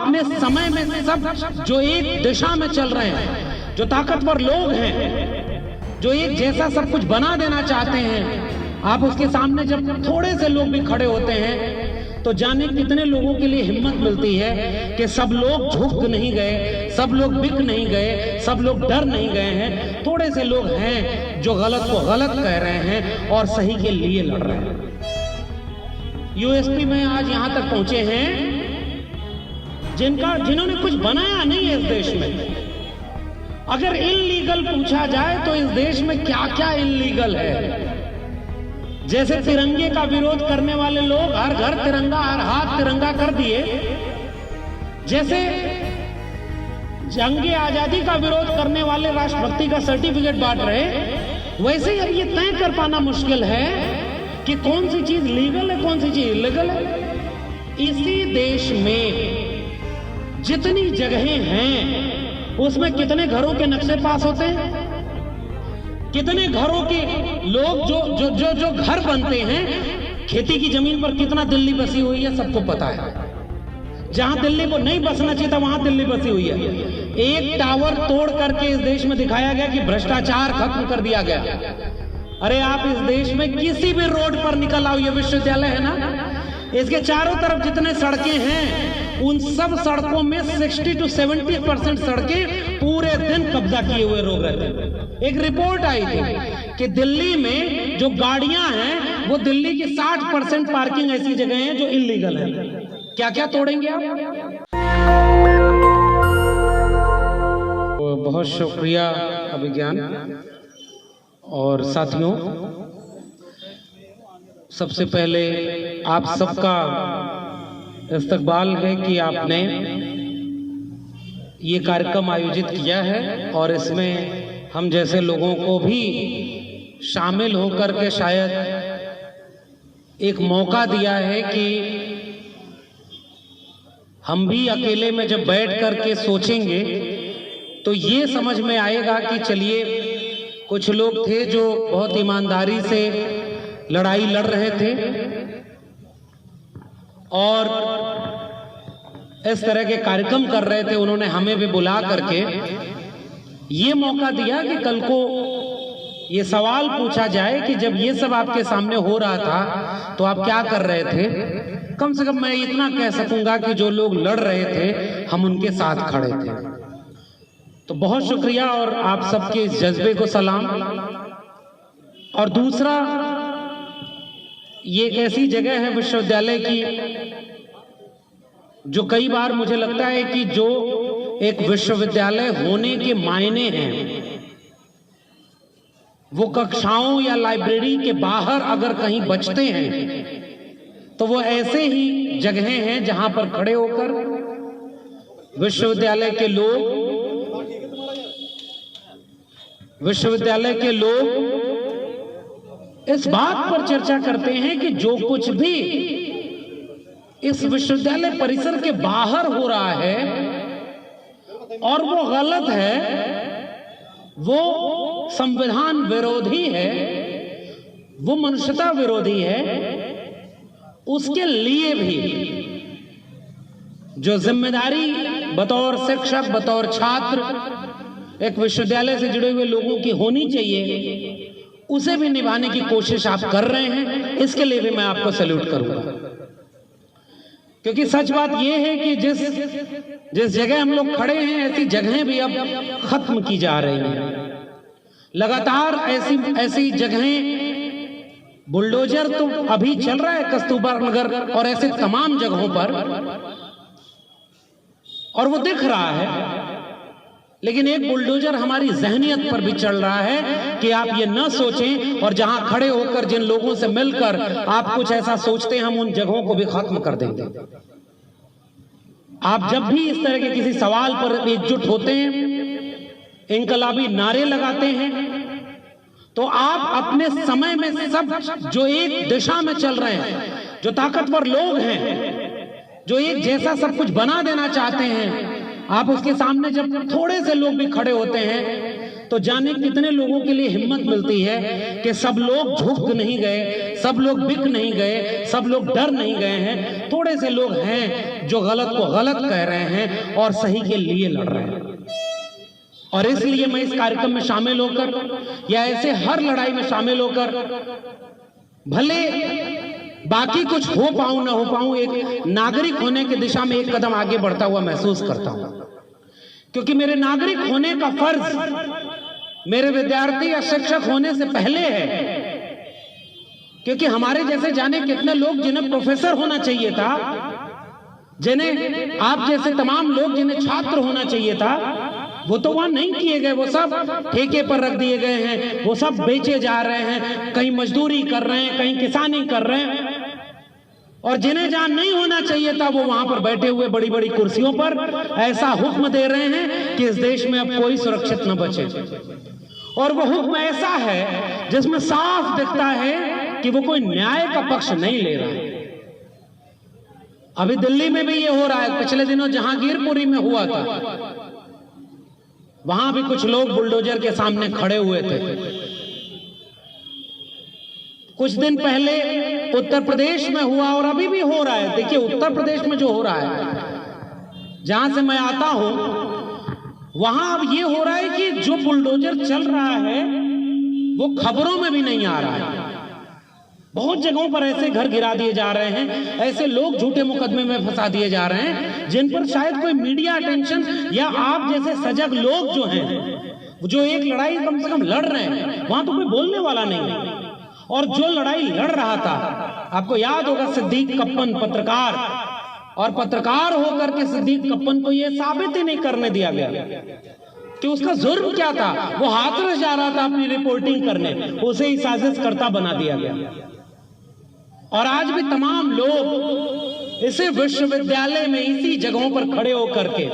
अपने समय में सब जो एक दिशा में चल रहे हैं, जो ताकतवर लोग हैं, जो एक जैसा सब कुछ बना देना चाहते हैं, आप उसके सामने जब थोड़े से लोग भी खड़े होते हैं तो जाने कितने लोगों के लिए हिम्मत मिलती है कि सब लोग झुक नहीं गए, सब लोग बिक नहीं गए, सब लोग डर नहीं गए हैं। थोड़े से लोग हैं जो गलत को गलत कह रहे हैं और सही के लिए लड़ रहे हैं। यूएसपी में आज यहां तक पहुंचे हैं जिन्होंने कुछ बनाया नहीं है इस देश में। अगर इल्लीगल पूछा जाए तो इस देश में क्या क्या इल्लीगल है। जैसे तिरंगे का विरोध करने वाले लोग हर घर तिरंगा, हर हाथ तिरंगा कर दिए, जैसे जंगे आजादी का विरोध करने वाले राष्ट्रभक्ति का सर्टिफिकेट बांट रहे, वैसे ही अब ये तय कर पाना मुश्किल है कि कौन सी चीज लीगल है, कौन सी चीज इलीगल है। इसी देश में जितनी जगहें हैं उसमें कितने घरों के नक्शे पास होते हैं, कितने घरों के लोग जो घर बनते हैं, खेती की जमीन पर कितना दिल्ली बसी हुई है सबको पता है। जहां दिल्ली को नहीं बसना चाहिए था वहां दिल्ली बसी हुई है। एक टावर तोड़ करके इस देश में दिखाया गया कि भ्रष्टाचार खत्म कर दिया गया। अरे आप इस देश में किसी भी रोड पर निकल आओ, ये विश्वविद्यालय है ना, इसके चारों तरफ जितने सड़कें हैं उन सब सड़कों में 60 to 70% सड़कें पूरे दिन कब्जा किए हुए लोग रहते हैं। एक रिपोर्ट आई थी कि दिल्ली में जो गाड़ियां हैं वो दिल्ली की 60% पार्किंग ऐसी जगह है जो इलीगल है। क्या क्या तोड़ेंगे आप? बहुत शुक्रिया अभिज्ञान। और साथियों, सबसे पहले आप सबका इस्तकबाल है कि आपने ये कार्यक्रम आयोजित किया है और इसमें हम जैसे लोगों को भी शामिल होकर के शायद एक मौका दिया है कि हम भी अकेले में जब बैठ करके सोचेंगे तो ये समझ में आएगा कि चलिए कुछ लोग थे जो बहुत ईमानदारी से लड़ाई लड़ रहे थे और इस तरह के कार्यक्रम कर रहे थे। उन्होंने हमें भी बुला करके ये मौका दिया कि कल को ये सवाल पूछा जाए कि जब ये सब आपके सामने हो रहा था तो आप क्या कर रहे थे। कम से कम मैं इतना कह सकूंगा कि जो लोग लड़ रहे थे हम उनके साथ खड़े थे। तो बहुत शुक्रिया और आप सबके इस जज्बे को सलाम। और दूसरा, ये एक ऐसी जगह है विश्वविद्यालय की जो कई बार मुझे लगता है कि जो एक विश्वविद्यालय होने के मायने हैं वो कक्षाओं या लाइब्रेरी के बाहर अगर कहीं बचते हैं तो वो ऐसे ही जगहें हैं जहां पर खड़े होकर विश्वविद्यालय के लोग इस बात पर चर्चा करते हैं कि जो कुछ भी इस विश्वविद्यालय परिसर के बाहर हो रहा है और वो गलत है, वो संविधान विरोधी है, वो मनुष्यता विरोधी है, उसके लिए भी जो जिम्मेदारी बतौर शिक्षक, बतौर छात्र एक विश्वविद्यालय से जुड़े हुए लोगों की होनी चाहिए, उसे भी निभाने की कोशिश आप कर रहे हैं। इसके लिए भी मैं आपको सैल्यूट करूंगा, क्योंकि सच बात यह है कि जिस जगह हम लोग खड़े हैं ऐसी जगहें भी अब खत्म की जा रही हैं। लगातार ऐसी जगहें, बुलडोजर तो अभी चल रहा है कस्तूरबा नगर और ऐसे तमाम जगहों पर, और वो दिख रहा है, लेकिन एक बुलडोजर हमारी जहनियत पर भी चल रहा है कि आप ये न सोचें और जहां खड़े होकर जिन लोगों से मिलकर आप कुछ ऐसा सोचते हैं हम उन जगहों को भी खत्म कर देंगे। आप जब भी इस तरह के किसी सवाल पर एकजुट होते हैं, इनकलाबी नारे लगाते हैं, तो आप अपने समय में सब जो एक दिशा में चल रहे हैं, जो ताकतवर लोग हैं, जो एक जैसा सब कुछ बना देना चाहते हैं, आप उसके सामने जब थोड़े से लोग भी खड़े होते हैं तो जाने कितने लोगों के लिए हिम्मत मिलती है कि सब लोग झुक नहीं गए, सब लोग बिक नहीं गए, सब लोग डर नहीं गए हैं। थोड़े से लोग हैं जो गलत को गलत कह रहे हैं और सही के लिए लड़ रहे हैं। और इसलिए मैं इस कार्यक्रम में शामिल होकर या ऐसे हर लड़ाई में शामिल होकर, भले बाकी कुछ हो पाऊं ना हो पाऊं, एक नागरिक होने की दिशा में एक कदम आगे बढ़ता हुआ महसूस करता हूं। क्योंकि मेरे नागरिक होने का फर्ज मेरे विद्यार्थी या शिक्षक होने से पहले है। क्योंकि हमारे जैसे जाने कितने लोग जिन्हें प्रोफेसर होना चाहिए था, जिन्हें आप जैसे तमाम लोग जिन्हें छात्र होना चाहिए था, वो तो वहां नहीं किए गए। वो सब ठेके पर रख दिए गए हैं, वो सब बेचे जा रहे हैं, कहीं मजदूरी कर रहे हैं, कहीं किसानी कर रहे हैं। और जिन्हें जहां नहीं होना चाहिए था वो वहां पर बैठे हुए बड़ी बड़ी कुर्सियों पर ऐसा हुक्म दे रहे हैं कि इस देश में अब कोई सुरक्षित न बचे। और वो हुक्म ऐसा है जिसमें साफ दिखता है कि वो कोई न्याय का पक्ष नहीं ले रहा है। अभी दिल्ली में भी ये हो रहा है। पिछले दिनों जहांगीरपुरी में हुआ था, वहां भी कुछ लोग बुलडोजर के सामने खड़े हुए थे। कुछ दिन पहले उत्तर प्रदेश में हुआ और अभी भी हो रहा है। देखिए उत्तर प्रदेश में जो हो रहा है, जहां से मैं आता हूं, वहां अब ये हो रहा है कि जो बुलडोजर चल रहा है वो खबरों में भी नहीं आ रहा है। बहुत जगहों पर ऐसे घर गिरा दिए जा रहे हैं, ऐसे लोग झूठे मुकदमे में फंसा दिए जा रहे हैं जिन पर शायद कोई मीडिया अटेंशन या आप जैसे सजग लोग जो हैं, जो एक लड़ाई कम से कम लड़ रहे हैं, वहां तो कोई बोलने वाला नहीं है। और जो लड़ाई लड़ रहा था, आपको याद होगा सिद्दीक कप्पन पत्रकार, और पत्रकार होकर के सिद्दीक कप्पन को यह साबित ही नहीं करने दिया गया कि उसका जुर्म क्या था। वो हाथरस जा रहा था अपनी रिपोर्टिंग करने, उसे ही साजिशकर्ता बना दिया गया। और आज भी तमाम लोग इसी विश्वविद्यालय में इसी जगहों पर खड़े होकर के,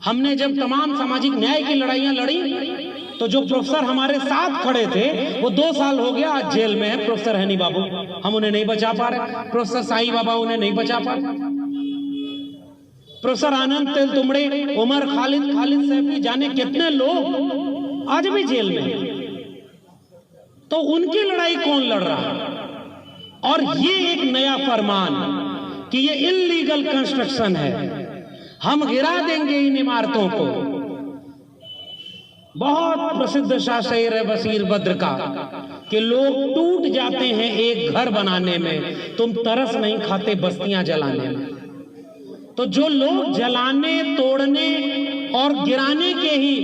हमने जब तमाम सामाजिक न्याय की लड़ाइयां लड़ी तो जो प्रोफेसर हमारे साथ खड़े थे वो 2 साल हो गया आज जेल में है। प्रोफेसर हनी बाबू, हम उन्हें नहीं बचा पा रहे। प्रोफेसर साईं बाबा उन्हें नहीं बचा पा रहे। प्रोफेसर आनंद तेल तुमड़े, उमर खालिद सैफी, जाने कितने लोग आज भी जेल में हैं। तो उनकी लड़ाई कौन लड़ रहा है? और ये एक नया फरमान कि ये इल्लीगल कंस्ट्रक्शन है, हम गिरा देंगे इन इमारतों को। बहुत प्रसिद्ध शायर है बशीर बद्र का कि लोग टूट जाते हैं एक घर बनाने में, तुम तरस नहीं खाते बस्तियां जलाने में। तो जो लोग जलाने, तोड़ने और गिराने के ही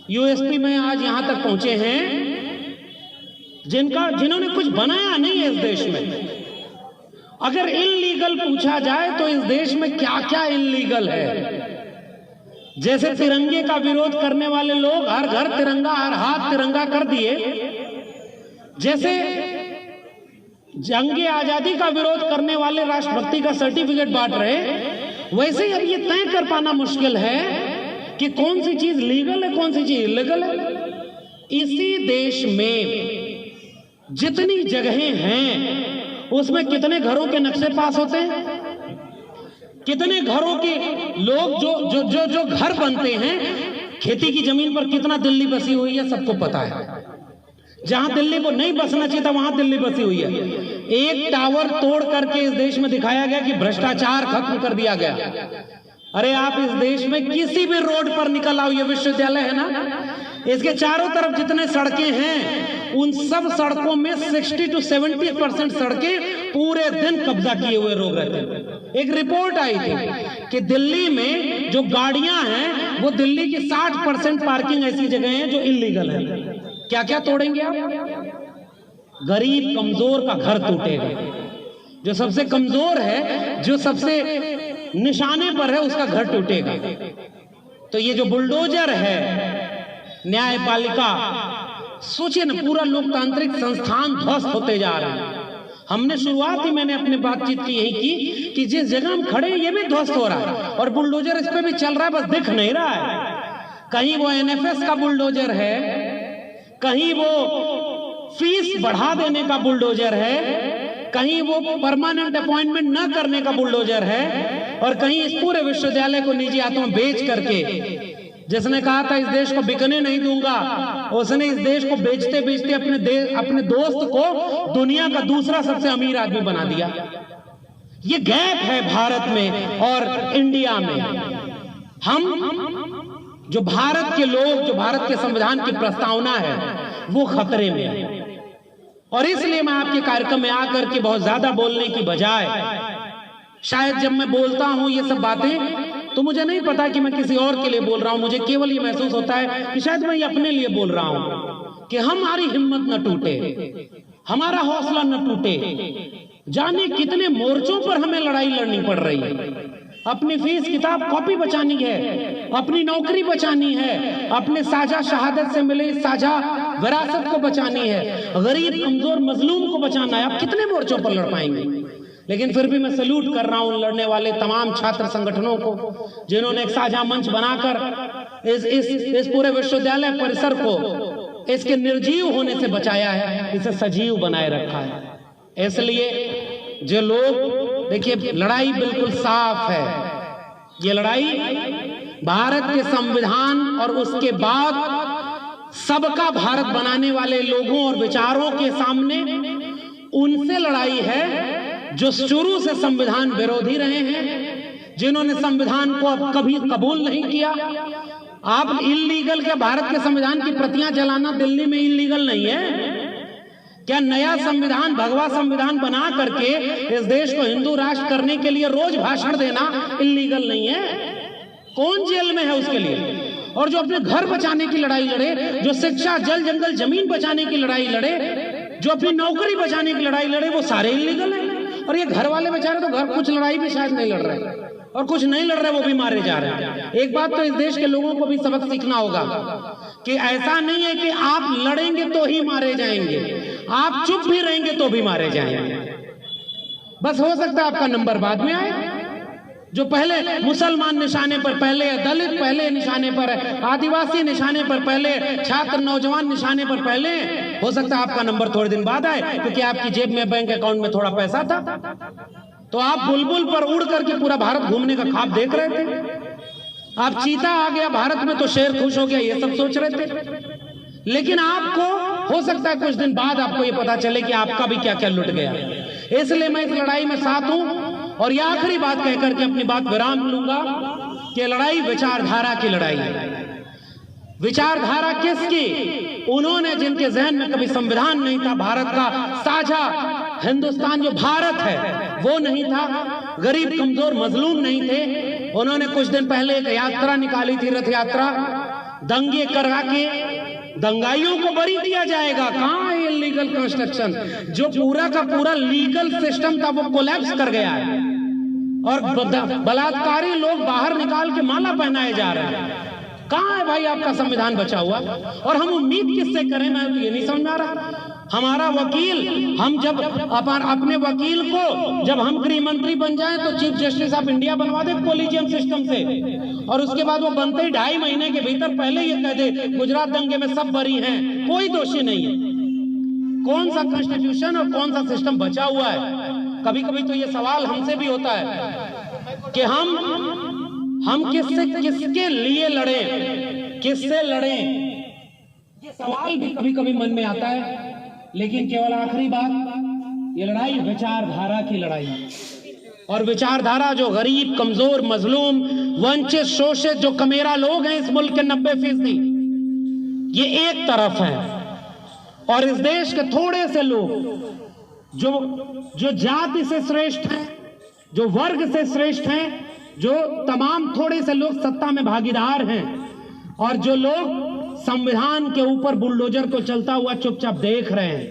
यूएसपी में आज यहां तक पहुंचे हैं, जिन्होंने कुछ बनाया नहीं है इस देश में। अगर इल्लीगल पूछा जाए तो इस देश में क्या क्या इल्लीगल है? जैसे तिरंगे का विरोध करने वाले लोग हर घर तिरंगा, हर हाथ तिरंगा कर दिए, जैसे जंगे आजादी का विरोध करने वाले राष्ट्रभक्ति का सर्टिफिकेट बांट रहे, वैसे ही अब ये तय कर पाना मुश्किल है कि कौन सी चीज लीगल है, कौन सी चीज इलीगल है। इसी देश में जितनी जगहें हैं उसमें कितने घरों के नक्शे पास होते हैं, कितने घरों के लोग जो घर बनते हैं, खेती की जमीन पर कितना दिल्ली बसी हुई है सबको पता है। जहां दिल्ली को नहीं बसना चाहिए था वहां दिल्ली बसी हुई है। एक टावर तोड़ करके इस देश में दिखाया गया कि भ्रष्टाचार खत्म कर दिया गया। अरे आप इस देश में किसी भी रोड पर निकल आओ, ये विश्वविद्यालय है ना, इसके चारों तरफ जितने सड़कें हैं उन सब सड़कों में 60 to 70% सड़कें पूरे दिन कब्जा किए हुए लोग रहते हैं। एक रिपोर्ट आई थी कि दिल्ली में जो गाड़ियां हैं वो दिल्ली की 60% पार्किंग ऐसी जगह है जो इल्लीगल है। क्या क्या तोड़ेंगे आप? गरीब कमजोर का घर टूटेगा, जो सबसे कमजोर है, जो सबसे निशाने पर है, उसका घर टूटेगा। तो ये जो बुलडोजर है, न्यायपालिका, सोचिए ना, पूरा लोकतांत्रिक संस्थान ध्वस्त होते जा रहे हैं। हमने शुरुआत ही मैंने अपनी बातचीत की यही की कि जिस जगह हम खड़े हैं ये भी ध्वस्त हो रहा है और बुलडोजर इस पे भी चल रहा है, बस दिख नहीं रहा है। कहीं वो एनएफएस का बुलडोजर है, कहीं वो फीस बढ़ा देने का बुलडोजर है, कहीं वो परमानेंट अपॉइंटमेंट न करने का बुलडोजर है, और कहीं इस पूरे विश्वविद्यालय को निजी हाथों में बेच करके जिसने कहा था इस देश को बिकने नहीं दूंगा, उसने इस देश को बेचते बेचते अपने दोस्त को दुनिया का दूसरा सबसे अमीर आदमी बना दिया। ये गैप है भारत में और इंडिया में। हम जो भारत के लोग, जो भारत के संविधान की प्रस्तावना है, वो खतरे में है। और इसलिए मैं आपके कार्यक्रम में आकर के बहुत ज्यादा बोलने की बजाय, शायद जब मैं बोलता हूं ये सब बातें, तो मुझे नहीं पता कि मैं किसी और के लिए बोल रहा हूं। मुझे केवल ये महसूस होता है कि शायद मैं ये अपने लिए बोल रहा हूं कि हमारी हिम्मत न टूटे, हमारा हौसला न टूटे। जाने कितने मोर्चों पर हमें लड़ाई लड़नी पड़ रही है। अपनी फीस किताब कॉपी बचानी है, अपनी नौकरी बचानी है, अपने साझा शहादत से मिले साझा विरासत को बचानी है, गरीब कमजोर मजलूम को बचाना है। आप कितने मोर्चों पर लड़ पाएंगे? लेकिन फिर भी मैं सैल्यूट कर रहा हूं लड़ने वाले तमाम छात्र संगठनों को, जिन्होंने एक साझा मंच बनाकर इस पूरे विश्वविद्यालय परिसर को इसके निर्जीव होने से बचाया है, इसे सजीव बनाए रखा है। इसलिए जो लोग, देखिए लड़ाई बिल्कुल साफ है। ये लड़ाई भारत के संविधान और उसके बाद सबका भारत बनाने वाले लोगों और विचारों के सामने उनसे लड़ाई है जो शुरू से संविधान विरोधी रहे हैं, जिन्होंने संविधान को अब कभी कबूल नहीं किया। आप इल्लीगल के भारत के संविधान की प्रतियां जलाना दिल्ली में इल्लीगल नहीं है क्या? नया संविधान, भगवा संविधान बना करके इस देश को हिंदू राष्ट्र करने के लिए रोज भाषण देना इल्लीगल नहीं है? कौन जेल में है उसके लिए? और जो अपने घर बचाने की लड़ाई लड़े, जो शिक्षा, जल जंगल जमीन बचाने की लड़ाई लड़े, जो अपनी नौकरी बचाने की लड़ाई लड़े, वो सारे इल्लीगल हैं। और ये घर वाले बेचारे तो घर कुछ लड़ाई भी शायद नहीं लड़ रहे, और कुछ नहीं लड़ रहे वो भी मारे जा रहे हैं। एक बात तो इस देश के लोगों को भी सबक सीखना होगा कि ऐसा नहीं है कि आप लड़ेंगे तो ही मारे जाएंगे, आप चुप भी रहेंगे तो भी मारे जाएंगे। बस हो सकता है आपका नंबर बाद में आए। जो पहले मुसलमान निशाने पर पहले है, दलित पहले निशाने पर है, आदिवासी निशाने पर पहले, छात्र नौजवान निशाने पर पहले, हो सकता है आपका नंबर थोड़े दिन बाद आए, क्योंकि आपकी जेब में, बैंक अकाउंट में थोड़ा पैसा था, तो आप बुलबुल पर उड़ करके पूरा भारत घूमने का ख्वाब देख रहे थे। आप चीता आ गया भारत में तो शेर खुश हो गया, ये सब सोच रहे थे। लेकिन आपको हो सकता है कुछ दिन बाद आपको ये पता चले कि आपका भी क्या क्या लुट गया। इसलिए मैं इस लड़ाई में साथ हूं। और ये आखिरी बात कहकर के अपनी बात विराम लूंगा कि लड़ाई विचारधारा की लड़ाई है। विचारधारा किसकी? उन्होंने जिनके जहन में कभी संविधान नहीं था, भारत का साझा हिंदुस्तान जो भारत है वो नहीं था, गरीब कमजोर मजलूम नहीं थे। उन्होंने कुछ दिन पहले एक यात्रा निकाली थी, रथ यात्रा। दंगे करा के दंगाइयों को बरी दिया जाएगा। कहां है इलीगल कंस्ट्रक्शन? जो पूरा का पूरा लीगल सिस्टम था वो कोलैप्स कर गया है, और बलात्कारी लोग बाहर निकाल के माला पहनाए जा रहे हैं। कहां है भाई आपका संविधान बचा हुआ? और हम उम्मीद किससे करें? मैं तो ये नहीं समझ में आ रहा। हमारा वकील, हम जब अपने वकील को जब हम गृह मंत्री बन जाएं तो चीफ जस्टिस ऑफ इंडिया बनवा दे कोलिजियम सिस्टम से, और उसके बाद वो बनते ही 2.5 महीने के भीतर पहले ये कह दे गुजरात दंगे में सब बरी हैं, कोई दोषी नहीं है। कौन सा कॉन्स्टिट्यूशन और कौन सा सिस्टम बचा हुआ है? कभी कभी तो ये सवाल हमसे भी होता है कि हम किसके लिए लड़े, किससे लड़े, ये सवाल भी कभी कभी मन में आता है। लेकिन केवल आखिरी बात, ये लड़ाई विचारधारा की लड़ाई है। और विचारधारा जो गरीब कमजोर मजलूम वंचित शोषित जो कमेरा लोग हैं इस मुल्क के 90%, ये एक तरफ है, और इस देश के थोड़े से लोग जो जाति से श्रेष्ठ हैं, जो वर्ग से श्रेष्ठ हैं, जो तमाम थोड़े से लोग सत्ता में भागीदार हैं, और जो लोग संविधान के ऊपर बुलडोजर को चलता हुआ चुपचाप देख रहे हैं।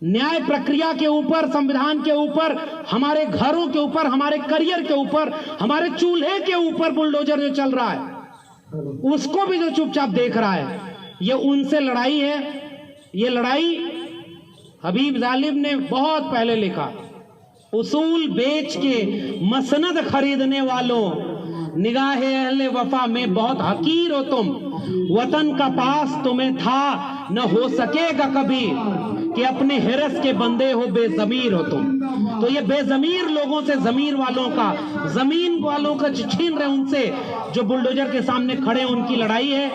न्याय प्रक्रिया के ऊपर, संविधान के ऊपर, हमारे घरों के ऊपर, हमारे करियर के ऊपर, हमारे चूल्हे के ऊपर बुलडोजर जो चल रहा है, उसको भी जो चुपचाप देख रहा है, ये उनसे लड़ाई है। ये लड़ाई हबीब जालिब ने बहुत पहले लिखा, उसूल बेच के मसनद खरीदने वालों, निगाहे अहले वफा में बहुत हकीर हो तुम, वतन का पास तुम्हें था न हो सकेगा कभी, कि अपने हिरस के बंदे हो बेजमीर हो तुम। तो ये बेजमीर लोगों से जमीर वालों का, जमीन वालों का छीन रहे उनसे जो बुलडोजर के सामने खड़े हैं, उनकी लड़ाई है।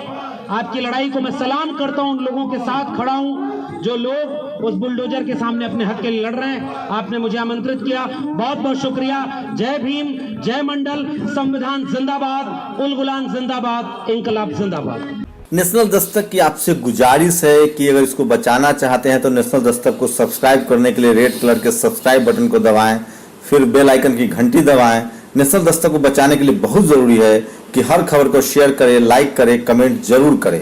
आपकी लड़ाई को मैं सलाम करता हूं, उन लोगों के साथ खड़ा हूं जो लोग उस बुलडोजर के सामने अपने हक के लिए लड़ रहे हैं। आपने मुझे आमंत्रित किया, बहुत बहुत शुक्रिया। जय भीम, जय मंडल, संविधान जिंदाबाद, उल गुलाम जिंदाबाद, इंकलाब जिंदाबाद। नेशनल दस्तक की आपसे गुजारिश है कि अगर इसको बचाना चाहते हैं तो नेशनल दस्तक को सब्सक्राइब करने के लिए रेड कलर के सब्सक्राइब बटन को दबाएं, फिर बेल आइकन की घंटी दबाएं। नेशनल दस्तक को बचाने के लिए बहुत जरूरी है कि हर खबर को शेयर करें, लाइक करें, कमेंट जरूर करें।